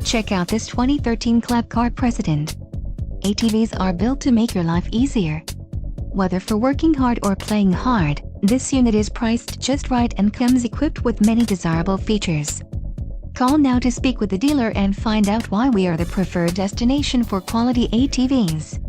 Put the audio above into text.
Check out this 2013 Club Car Precedent. ATVs are built to make your life easier. Whether for working hard or playing hard, this unit is priced just right and comes equipped with many desirable features. Call now to speak with the dealer and find out why we are the preferred destination for quality ATVs.